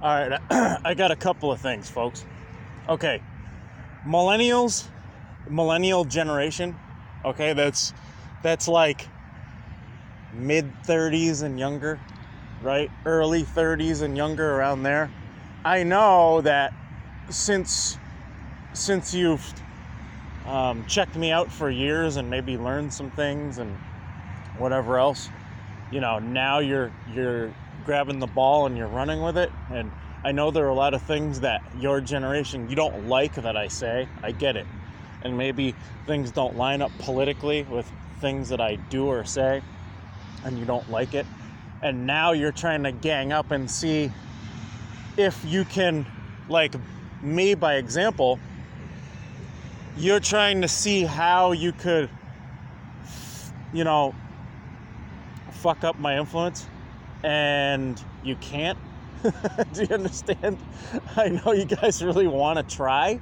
All right, I got a couple of things, folks. Okay, millennial generation. Okay, that's like mid 30s and younger, right? Early 30s and younger, around there. I know that since you've checked me out for years and maybe learned some things and whatever else, now you're grabbing the ball and you're running with it. And I know there are a lot of things that your generation, you don't like that I say. I get it. And maybe things don't line up politically with things that I do or say, and you don't like it. And now you're trying to gang up and see if you can, like me by example, you're trying to see how you could, fuck up my influence, and you can't. Do you understand? I know you guys really want to try,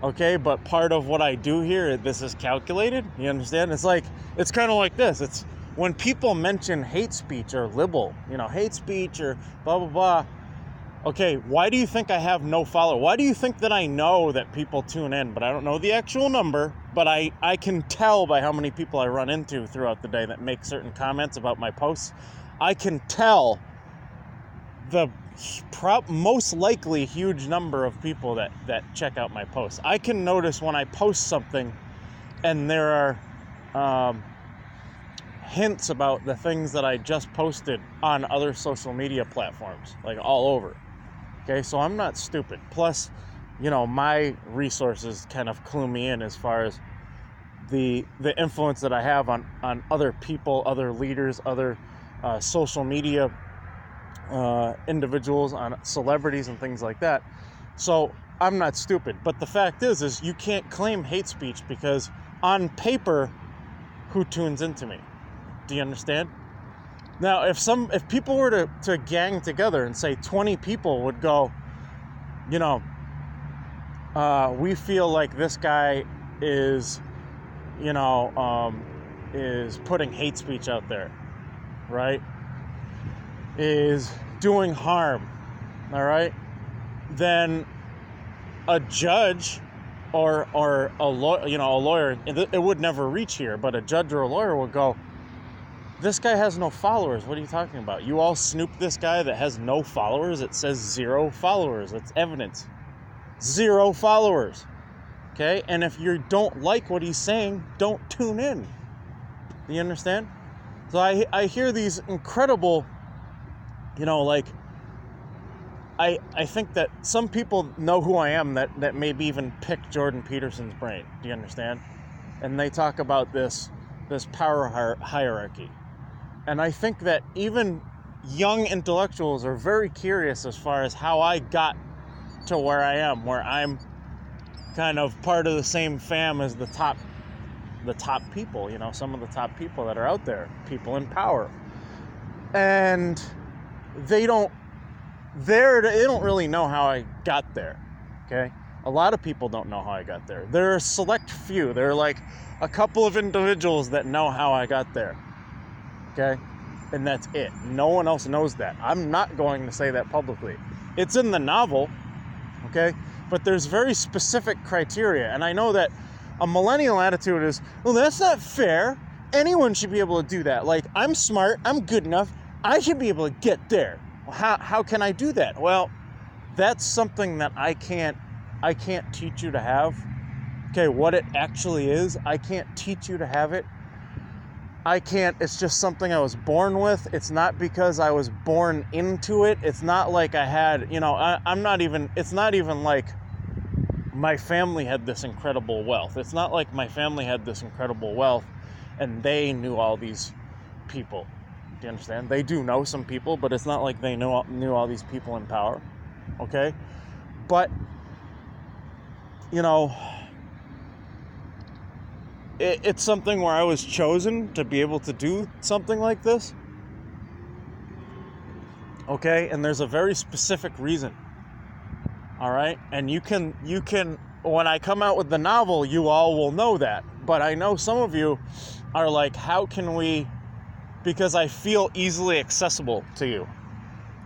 okay, but part of what I do here, this is calculated. You understand? It's kind of like this. It's when people mention hate speech or libel, hate speech or blah, blah, blah. Okay, why do you think I have no follower? Why do you think that I know that people tune in, but I don't know the actual number, but I can tell by how many people I run into throughout the day that make certain comments about my posts. I can tell the most likely huge number of people that check out my posts. I can notice when I post something and there are hints about the things that I just posted on other social media platforms, like all over. Okay, so I'm not stupid. Plus, my resources kind of clue me in as far as the influence that I have on other people, other leaders, other social media individuals, on celebrities and things like that. So I'm not stupid. But the fact is you can't claim hate speech because on paper, who tunes into me? Do you understand? Now, if people were to gang together and say 20 people would go, we feel like this guy is, is putting hate speech out there, right? Is doing harm, all right? Then a judge or a lawyer, it would never reach here, but a judge or a lawyer would go, this guy has no followers. What are you talking about? You all snoop this guy that has no followers. It says 0 followers. It's evidence. 0 followers. Okay? And if you don't like what he's saying, don't tune in. Do you understand? So I hear these incredible, I think that some people know who I am that maybe even pick Jordan Peterson's brain. Do you understand? And they talk about this power hierarchy. And I think that even young intellectuals are very curious as far as how I got to where I am, where I'm kind of part of the same fam as the top people, some of the top people that are out there, people in power. And they don't really know how I got there, okay? A lot of people don't know how I got there. There are a select few. There are like a couple of individuals that know how I got there. Okay? And that's it. No one else knows that. I'm not going to say that publicly. It's in the novel, okay? But there's very specific criteria. And I know that a millennial attitude is, well, that's not fair. Anyone should be able to do that. Like, I'm smart. I'm good enough. I should be able to get there. Well, how can I do that? Well, that's something that I can't teach you to have. Okay, what it actually is, I can't teach you to have it. It's just something I was born with. It's not because I was born into it. It's not like I had, it's not even like my family had this incredible wealth. It's not like my family had this incredible wealth and they knew all these people. Do you understand? They do know some people, but it's not like they knew all these people in power. Okay? But, it's something where I was chosen to be able to do something like this. Okay? And there's a very specific reason. All right? And you can, when I come out with the novel, you all will know that. But I know some of you are like, how can we, because I feel easily accessible to you.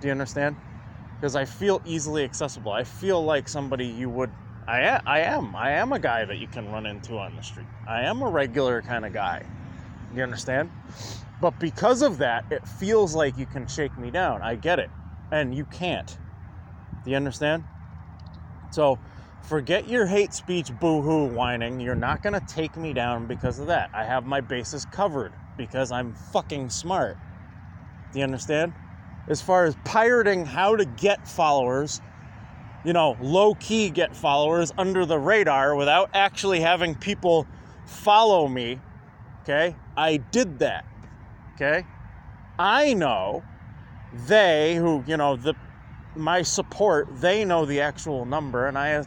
Do you understand? because I feel easily accessible. I feel like somebody you would, I am a guy that you can run into on the street. I am a regular kind of guy. You understand? But because of that, it feels like you can shake me down. I get it. And you can't. Do you understand? So forget your hate speech boo-hoo whining. You're not going to take me down because of that. I have my bases covered because I'm fucking smart. Do you understand? As far as pirating how to get followers, low-key get followers under the radar without actually having people follow me, okay? I did that, okay? I know they who, my support, they know the actual number, and I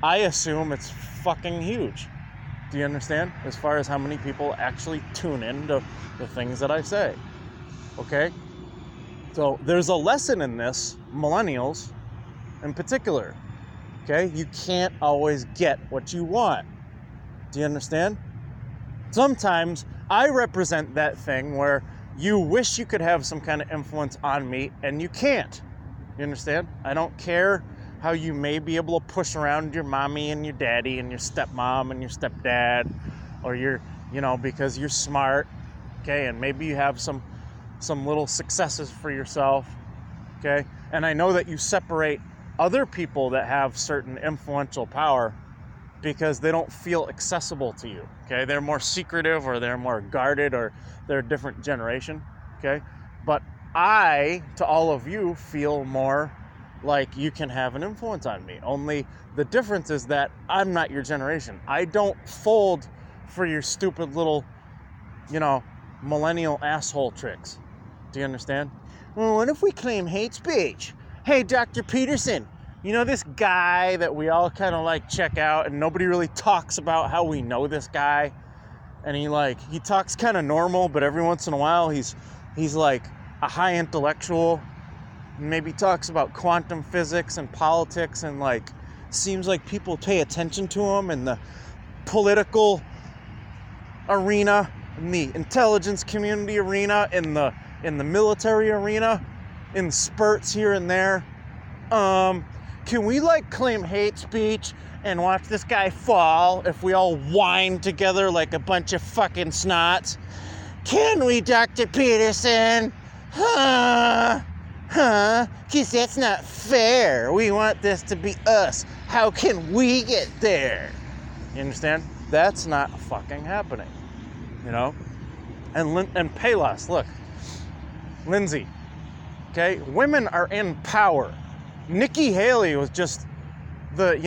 assume it's fucking huge. Do you understand? As far as how many people actually tune in to the things that I say, okay? So there's a lesson in this, millennials in particular, okay? You can't always get what you want. Do you understand? Sometimes I represent that thing where you wish you could have some kind of influence on me and you can't. You understand? I don't care how you may be able to push around your mommy and your daddy and your stepmom and your stepdad, or because you're smart, okay? And maybe you have some little successes for yourself, okay? And I know that you separate other people that have certain influential power because they don't feel accessible to you, okay? They're more secretive, or they're more guarded, or they're a different generation, okay? But I, to all of you, feel more like you can have an influence on me. Only the difference is that I'm not your generation. I don't fold for your stupid little, millennial asshole tricks. Do you understand? Well, what if we claim hate speech? Hey, Dr. Peterson, this guy that we all kind of check out, and nobody really talks about how we know this guy, and he talks kind of normal, but every once in a while he's like a high intellectual, maybe talks about quantum physics and politics, and seems like people pay attention to him in the political arena, in the intelligence community arena, in the military arena, in spurts here and there. Can we claim hate speech and watch this guy fall if we all whine together like a bunch of fucking snots? Can we, Dr. Peterson? Huh? 'Cause that's not fair. We want this to be us. How can we get there? You understand? That's not fucking happening. And Payless, look. Lindsay, okay? Women are in power. Nikki Haley was just the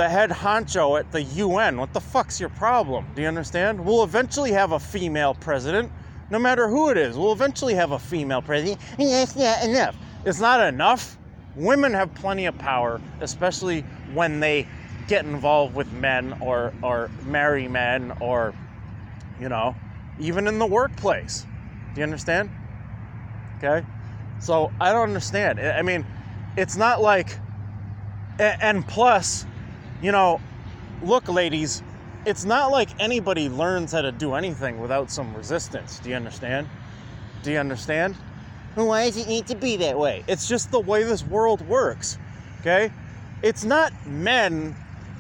head honcho at the UN. What the fuck's your problem? Do you understand? We'll eventually have a female president, no matter who it is. We'll eventually have a female president. And that's not enough. It's not enough. Women have plenty of power, especially when they get involved with men or marry men, or, even in the workplace. Do you understand? Okay? So I don't understand. I mean, it's not like, and plus, look, ladies, it's not like anybody learns how to do anything without some resistance. Do you understand? Do you understand? Well, why does it need to be that way? It's just the way this world works, okay? It's not men.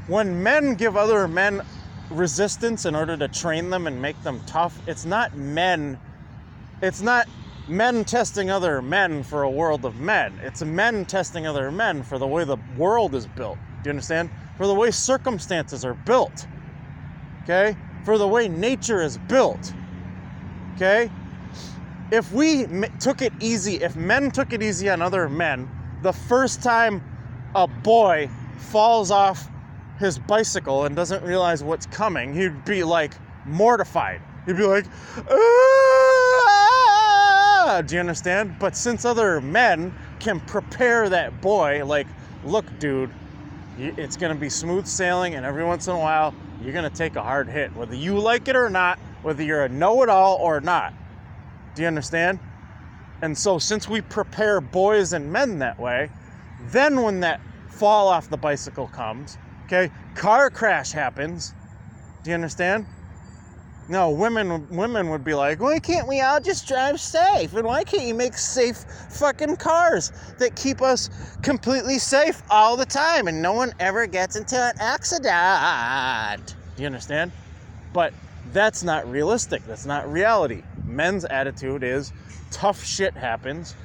When men give other men resistance in order to train them and make them tough, it's not men. It's not men testing other men for a world of men. It's men testing other men for the way the world is built. Do you understand? For the way circumstances are built. Okay? For the way nature is built. Okay? If men took it easy on other men, the first time a boy falls off his bicycle and doesn't realize what's coming, he'd be mortified. He'd be like, ah! Do you understand? But since other men can prepare that boy, look, dude, it's going to be smooth sailing, and every once in a while, you're going to take a hard hit, whether you like it or not, whether you're a know-it-all or not. Do you understand? And so since we prepare boys and men that way, then when that fall off the bicycle comes, okay, car crash happens, do you understand? No, women would be like, why can't we all just drive safe? And why can't you make safe fucking cars that keep us completely safe all the time and no one ever gets into an accident? Do you understand? But that's not realistic. That's not reality. Men's attitude is tough shit happens.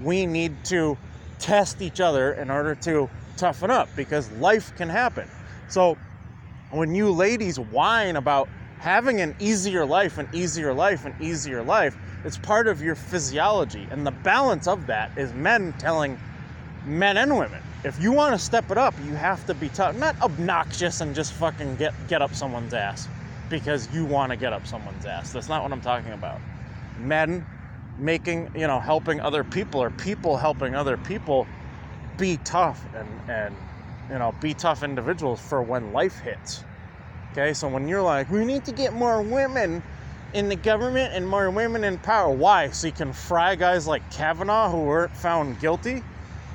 We need to test each other in order to toughen up because life can happen. So when you ladies whine about having an easier life, it's part of your physiology. And the balance of that is men telling men and women, if you want to step it up, you have to be tough, not obnoxious and just fucking get up someone's ass because you want to get up someone's ass. That's not what I'm talking about. Men making, helping other people or people helping other people be tough and be tough individuals for when life hits. Okay, so when you're like, we need to get more women in the government and more women in power. Why? So you can fry guys like Kavanaugh who weren't found guilty?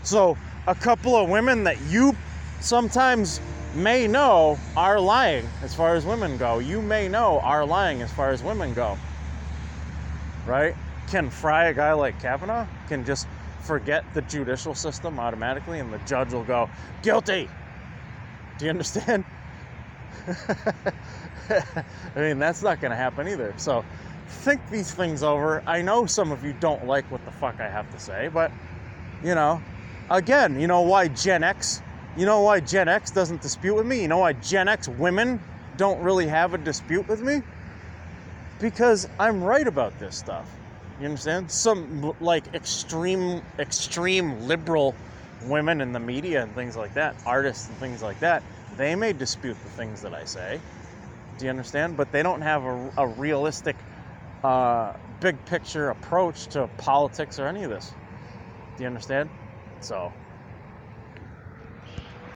So a couple of women that you sometimes may know are lying as far as women go. You may know are lying as far as women go. Right? Can fry a guy like Kavanaugh? Can just forget the judicial system automatically and the judge will go, guilty. Do you understand? I mean, that's not going to happen either. So think these things over. I know some of you don't like what the fuck I have to say, but, again, why Gen X doesn't dispute with me? You know why Gen X women don't really have a dispute with me? Because I'm right about this stuff. You understand? Some, extreme liberal women in the media and things like that, artists and things like that, they may dispute the things that I say. Do you understand? But they don't have a realistic, big picture approach to politics or any of this. Do you understand? So